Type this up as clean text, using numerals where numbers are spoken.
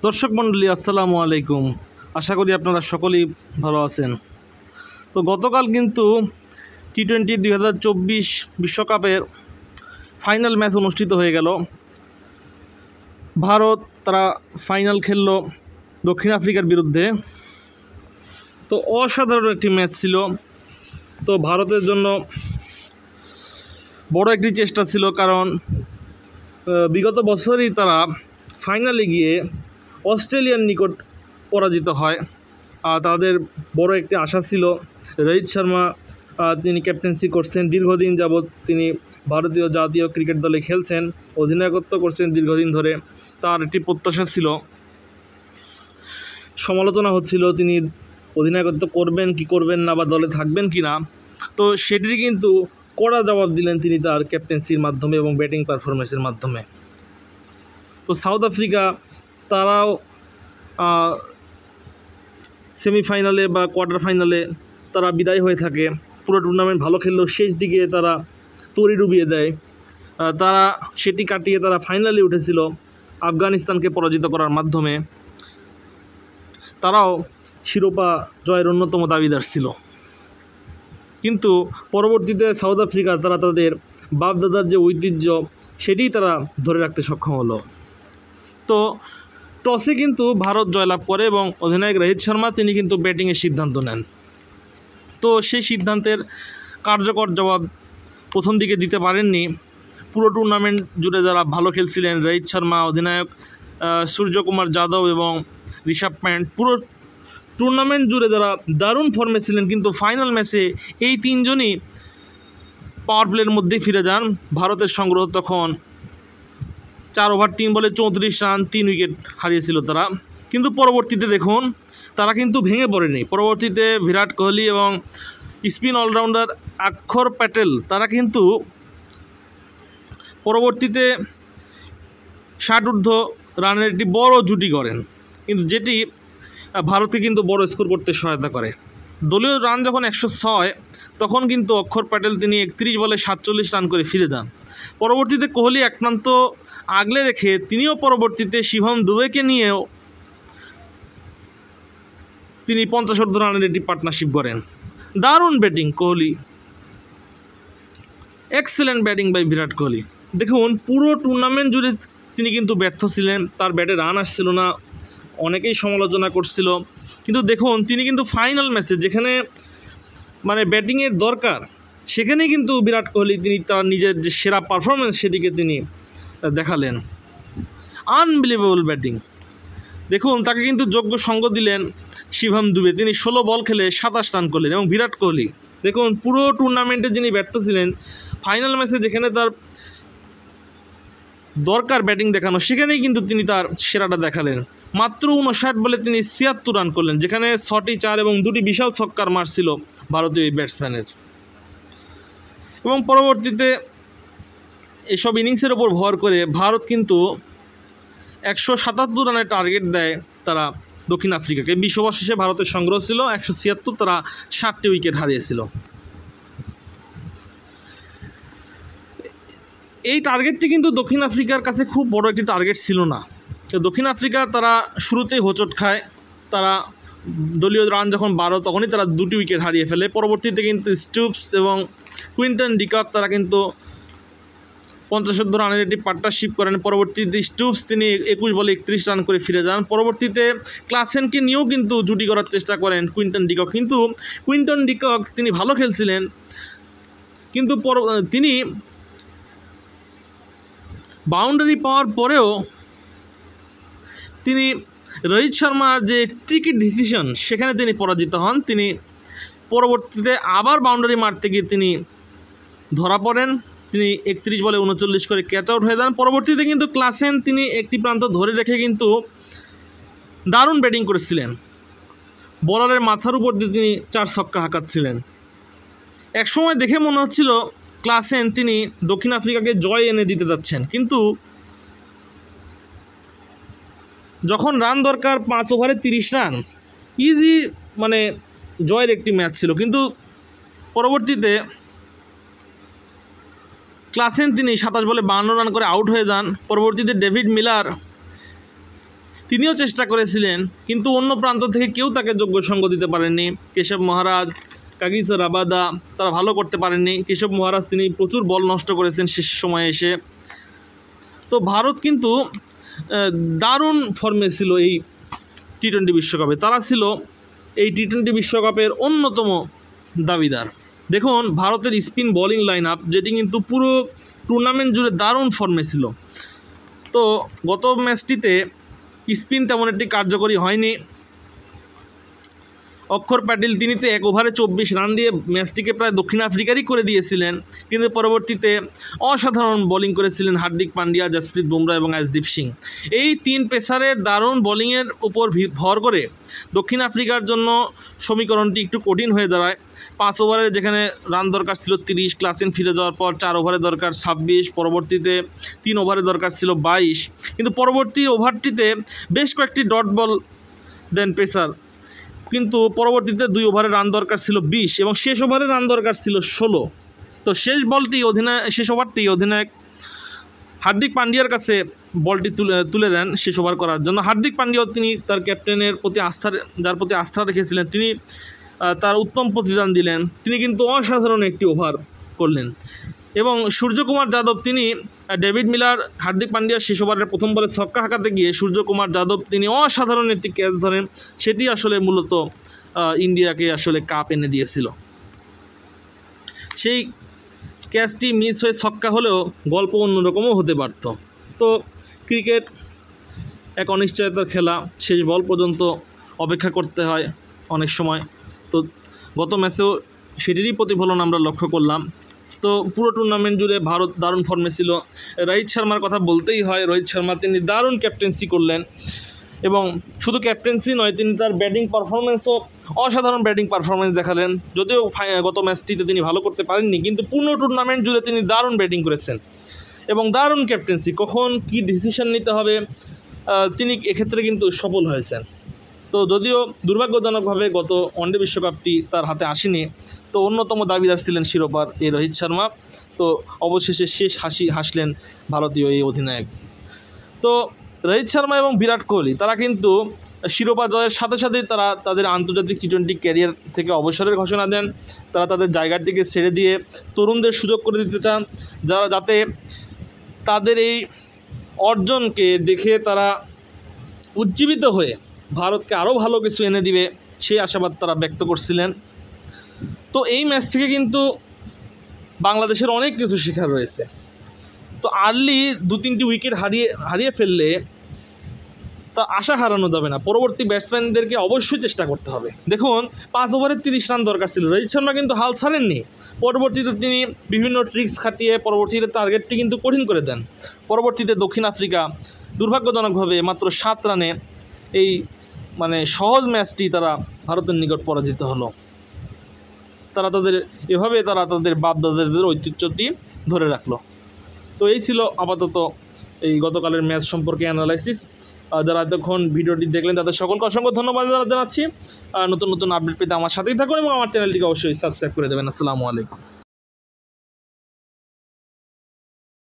দর্শক মণ্ডলী আসসালামু আলাইকুম। আশা করি আপনারা সকলেই ভালো আছেন। তো গতকাল কিন্তু টি-20 2024 বিশ্বকাপের ফাইনাল ম্যাচ অনুষ্ঠিত হয়ে গেল। ভারত তারা ফাইনাল খেললো দক্ষিণ আফ্রিকার বিরুদ্ধে। তো অসাধারণ একটি ম্যাচ ছিল। তো ভারতের জন্য বড় একটি চেষ্টা ছিল, কারণ বিগত বছরই তারা ফাইনালে গিয়ে অস্ট্রেলিয়ার নিকট পরাজিত হয়। তাদের বড় একটি আশা ছিল। রোহিত শর্মা তিনি ক্যাপ্টেন্সি করছেন, দীর্ঘদিন যাবৎ তিনি ভারতীয় জাতীয় ক্রিকেট দলে খেলছেন, অধিনায়কত্ব করছেন দীর্ঘদিন ধরে। তার একটি প্রত্যাশা ছিল, সমালোচনা হচ্ছিল তিনি অধিনায়কত্ব করবেন কি করবেন না, বা দলে থাকবেন কি না। তো সেটির কিন্তু কড়া জবাব দিলেন তিনি তার ক্যাপ্টেন্সির মাধ্যমে এবং ব্যাটিং পারফরমেন্সের মাধ্যমে। তো সাউথ আফ্রিকা তারাও সেমিফাইনালে বা কোয়ার্টার ফাইনালে তারা বিদায় হয়ে থাকে। পুরো টুর্নামেন্ট ভালো খেললেও শেষ দিকে তারা তরি ডুবিয়ে দেয়। তারা সেটি কাটিয়ে তারা ফাইনালে উঠেছিল আফগানিস্তানকে পরাজিত করার মাধ্যমে। তারাও শিরোপা জয়ের অন্যতম দাবিদার ছিল, কিন্তু পরবর্তীতে সাউথ আফ্রিকা তারা তাদের বাপদাদার যে ঐতিহ্য সেটিই তারা ধরে রাখতে সক্ষম হলো। তো টসে কিন্তু ভারত জয়লাভ করে এবং অধিনায়ক রোহিত শর্মা তিনি কিন্তু ব্যাটিংয়ের সিদ্ধান্ত নেন। তো সেই সিদ্ধান্তের কার্যকর জবাব প্রথম দিকে দিতে পারেননি। পুরো টুর্নামেন্ট জুড়ে যারা ভালো খেলছিলেন, রোহিত শর্মা, অধিনায়ক সূর্যকুমার যাদব এবং ঋষভ প্যান্ট, পুরো টুর্নামেন্ট জুড়ে যারা দারুণ ফর্মে ছিলেন, কিন্তু ফাইনাল ম্যাচে এই তিনজনই পাওয়ার প্লের মধ্যেই ফিরে যান। ভারতের সংগ্রহ তখন 4 ওভার 3 বলে 34 রান, 3 উইকেট হারিয়েছিল তারা। কিন্তু পরবর্তীতে দেখুন তারা কিন্তু ভেঙে পড়েনি। পরবর্তীতে বিরাট কোহলি এবং স্পিন অলরাউন্ডার অক্ষর প্যাটেল তারা কিন্তু পরবর্তীতে 60 ঊর্ধ্ব রানের একটি বড় জুটি করেন, কিন্তু যেটি ভারতকে কিন্তু বড় স্কোর করতে সহায়তা করে। দলীয় রান যখন 106, তখন কিন্তু অক্ষর প্যাটেল তিনি 31 বলে 47 রান করে ফিরে যান। পরবর্তীতে কোহলি এক প্রান্ত আগলে রেখে তিনিও পরবর্তীতে শিবম দুবেকে নিয়েও তিনি 50 ঊর্ধ্ব রানের একটি পার্টনারশিপ করেন। দারুণ batting Kohli, excellent batting by Virat Kohli. দেখুন পুরো টুর্নামেন্ট জুড়ে তিনি কিন্তু ব্যর্থ ছিলেন, তার ব্যাটে রান আসছিল না, অনেকেই সমালোচনা করছিল। কিন্তু দেখুন তিনি কিন্তু ফাইনাল ম্যাচে যেখানে মানে ব্যাটিংয়ের দরকার, সেখানে কিন্তু বিরাট কোহলি তিনি তার নিজের যে সেরা পারফরমেন্স সেটিকে তিনি দেখালেন। Unbelievable batting. দেখুন তাকে কিন্তু যোগ্য সঙ্গ দিলেন শিবম দুবে, তিনি 16 বল খেলে 27 রান করলেন। এবং বিরাট কোহলি দেখুন পুরো টুর্নামেন্টে যিনি ব্যর্থ ছিলেন, ফাইনাল ম্যাচে যেখানে তার দরকার ব্যাটিং দেখানো, সেখানেই কিন্তু তিনি তার সেরাটা দেখালেন। মাত্র 59 বলে তিনি 76 রান করলেন, যেখানে 6টি 4 এবং 2টি বিশাল ছক্কার মার ছিল ভারতীয় এই ব্যাটসম্যানের। এবং পরবর্তীতে এসব ইনিংসের ওপর ভর করে ভারত কিন্তু 177 রানের টার্গেট দেয় তারা দক্ষিণ আফ্রিকাকে। 20 ওভার শেষে ভারতের সংগ্রহ ছিল 176, তারা 60টি উইকেট হারিয়েছিল। এই টার্গেটটি কিন্তু দক্ষিণ আফ্রিকার কাছে খুব বড় একটি টার্গেট ছিল না। তো দক্ষিণ আফ্রিকা তারা শুরুতেই হোঁচট খায়। তারা দলীয় রান যখন 12, তখনই তারা 2টি উইকেট হারিয়ে ফেলে। পরবর্তীতে কিন্তু স্টুপস এবং কুইন্টন ডিকক তারা কিন্তু 50 রানের একটি পার্টনারশিপ করেন। পরবর্তীতে স্টুপস তিনি 21 বলে 31 রান করে ফিরে যান। পরবর্তীতে ক্লাসেনকে নিয়েও কিন্তু জুটি করার চেষ্টা করেন কুইন্টন ডিকক, কিন্তু কুইন্টন ডিকক তিনি ভালো খেলছিলেন, কিন্তু তিনি বাউন্ডারি পাওয়ার পরেও তিনি রোহিত শর্মার যে ট্রিকি ডিসিশন সেখানে তিনি পরাজিত হন। তিনি পরবর্তীতে আবার বাউন্ডারি মারতে গিয়ে তিনি ধরা পড়েন। তিনি 31 বলে 39 করে ক্যাচ আউট হয়ে যান। পরবর্তীতে কিন্তু ক্লাসেন তিনি একটি প্রান্ত ধরে রেখে কিন্তু দারুণ ব্যাটিং করেছিলেন। বলারের মাথার উপর দিয়ে তিনি 4 ছক্কা হাঁকাচ্ছিলেন। একসময় দেখে মনে হচ্ছিল ক্লাসেন তিনি দক্ষিণ আফ্রিকাকে জয় এনে দিতে যাচ্ছেন, কিন্তু যখন রান দরকার 5 ওভারে 30 রান, ইজি মানে জয়ের একটি ম্যাচ ছিল, কিন্তু পরবর্তীতে ক্লাসেন তিনি 27 বলে 52 রান করে আউট হয়ে যান। পরবর্তীতে ডেভিড মিলার তিনিও চেষ্টা করেছিলেন, কিন্তু অন্য প্রান্ত থেকে কেউ তাকে যোগ্য সঙ্গ দিতে পারেননি। কেশব মহারাজ, কাগিসা রাবাদা তারা ভালো করতে পারেননি। কেশব মহারাজ তিনি প্রচুর বল নষ্ট করেছেন শেষ সময়ে এসে। তো ভারত কিন্তু দারুণ ফর্মে ছিল এই টি-20 বিশ্বকাপে। তারা ছিল এই টি-20 বিশ্বকাপের অন্যতম দাবিদার। দেখুন ভারতের স্পিন বোলিং লাইন আপ, যেটি কিন্তু পুরো টুর্নামেন্ট জুড়ে দারুণ ফর্মে ছিল। তো গত ম্যাচটিতে স্পিন তেমন একটি কার্যকরী হয়নি। অক্ষর প্যাটেল তিনি তো 1 ওভারে 24 রান দিয়ে ম্যাচটিকে প্রায় দক্ষিণ আফ্রিকারই করে দিয়েছিলেন, কিন্তু পরবর্তীতে অসাধারণ বোলিং করেছিলেন হার্দিক পান্ডিয়া, জসপ্রীত বুমরা এবং আশদীপ সিং। এই 3 পেসারের দারুণ বোলিংয়ের উপর ভর করে দক্ষিণ আফ্রিকার জন্য সমীকরণটি একটু কঠিন হয়ে দাঁড়ায়। 5 ওভারে যেখানে রান দরকার ছিল 30, ক্লাসেন ফিরে যাওয়ার পর 4 ওভারে দরকার 26, পরবর্তীতে 3 ওভারে দরকার ছিল 22, কিন্তু পরবর্তী ওভারটিতে বেশ কয়েকটি ডট বল দেন পেসার, কিন্তু পরবর্তীতে 2 ওভারে রান দরকার ছিল 20 এবং শেষ ওভারে রান দরকার ছিল 16। তো শেষ ওভারটি অধিনায়ক হার্দিক পান্ডিয়ার কাছে বলটি তুলে দেন শেষ ওভার করার জন্য। হার্দিক পান্ডিয়াও তিনি তার ক্যাপ্টেনের প্রতি যার প্রতি আস্থা রেখেছিলেন, তিনি তার উত্তম প্রতিদান দিলেন। তিনি কিন্তু অসাধারণ একটি ওভার করলেন এবং সূর্যকুমার যাদব তিনি ডেভিড মিলার হার্দিক পান্ডিয়ার শেষ ওভারের প্রথম বলে ছক্কা হাঁকাতে গিয়ে সূর্যকুমার যাদব তিনি অসাধারণ একটি ক্যাচ ধরেন। সেটি আসলে মূলত ইন্ডিয়াকে আসলে কাপ এনে দিয়েছিল। সেই ক্যাচটি মিস হয়ে ছক্কা হলেও গল্প অন্যরকমও হতে পারত। তো ক্রিকেট এক অনিশ্চয়তার খেলা, শেষ বল পর্যন্ত অপেক্ষা করতে হয় অনেক সময়। তো গত ম্যাচেও সেটিরই প্রতিফলন আমরা লক্ষ্য করলাম। তো পুরো টুর্নামেন্ট জুড়ে ভারত দারুণ ফর্মে ছিল। রোহিত শর্মার কথা বলতেই হয়, রোহিত শর্মা তিনি দারুণ ক্যাপ্টেন্সি করলেন এবং শুধু ক্যাপ্টেন্সি নয়, তিনি তার ব্যাটিং পারফরমেন্সও অসাধারণ ব্যাটিং পারফরমেন্স দেখালেন। যদিও গত ম্যাচটিতে তিনি ভালো করতে পারেননি, কিন্তু পুরো টুর্নামেন্ট জুড়ে তিনি দারুণ ব্যাটিং করেছেন এবং দারুণ ক্যাপ্টেন্সি, কখন কি ডিসিশন নিতে হবে তিনি এক্ষেত্রে কিন্তু সফল হয়েছেন। তো যদিও দুর্ভাগ্যজনকভাবে গত ওয়ানডে বিশ্বকাপটি তার হাতে আসেনি, তো অন্যতম দাবিদার ছিলেন শিরোপার এই রোহিত শর্মা। তো অবশেষে শেষ হাসলেন ভারতীয় এই অধিনায়ক। তো রোহিত শর্মা এবং বিরাট কোহলি তারা কিন্তু শিরোপা জয়ের সাথে সাথেই তারা তাদের আন্তর্জাতিক টি-20 ক্যারিয়ার থেকে অবসরের ঘোষণা দেন। তারা তাদের জায়গাটিকে ছেড়ে দিয়ে তরুণদের সুযোগ করে দিতে চান, যাতে তাদের এই অর্জনকে দেখে তারা উজ্জীবিত হয়ে ভারতকে আরও ভালো কিছু এনে দিবে, সেই আশাবাদ তারা ব্যক্ত করছিলেন। তো এই ম্যাচ থেকে কিন্তু বাংলাদেশের অনেক কিছু শেখার রয়েছে। তো আর্লি 2-3টি উইকেট হারিয়ে ফেললে তা আশা হারানো যাবে না, পরবর্তী ব্যাটসম্যানদেরকে অবশ্যই চেষ্টা করতে হবে। দেখুন 5 ওভারে 30 রান দরকার ছিল, রোহিত শর্মা কিন্তু হাল ছাড়েননি। পরবর্তীতে তিনি বিভিন্ন ট্রিক্স খাটিয়ে পরবর্তীতে টার্গেটটি কিন্তু কঠিন করে দেন। পরবর্তীতে দক্ষিণ আফ্রিকা দুর্ভাগ্যজনকভাবে মাত্র 7 রানে এই সহজ ম্যাচটি তারা ভারতের নিকট পরাজিত হলো। তারা তাদের বাপ-দাদাদের ঐতিহ্যটি ধরে রাখলো। তো এই ছিল আপাতত এই গতকালের ম্যাচ সম্পর্কে অ্যানালাইসিস। যারা এতক্ষণ ভিডিওটি দেখলেন তাদের সকলকে অসংখ্য ধন্যবাদ জানাচ্ছি। নতুন নতুন আপডেট পেতে আমার সাথেই থাকুন এবং আমার চ্যানেলটিকে অবশ্যই সাবস্ক্রাইব করে দেবেন। আসসালামু আলাইকুম।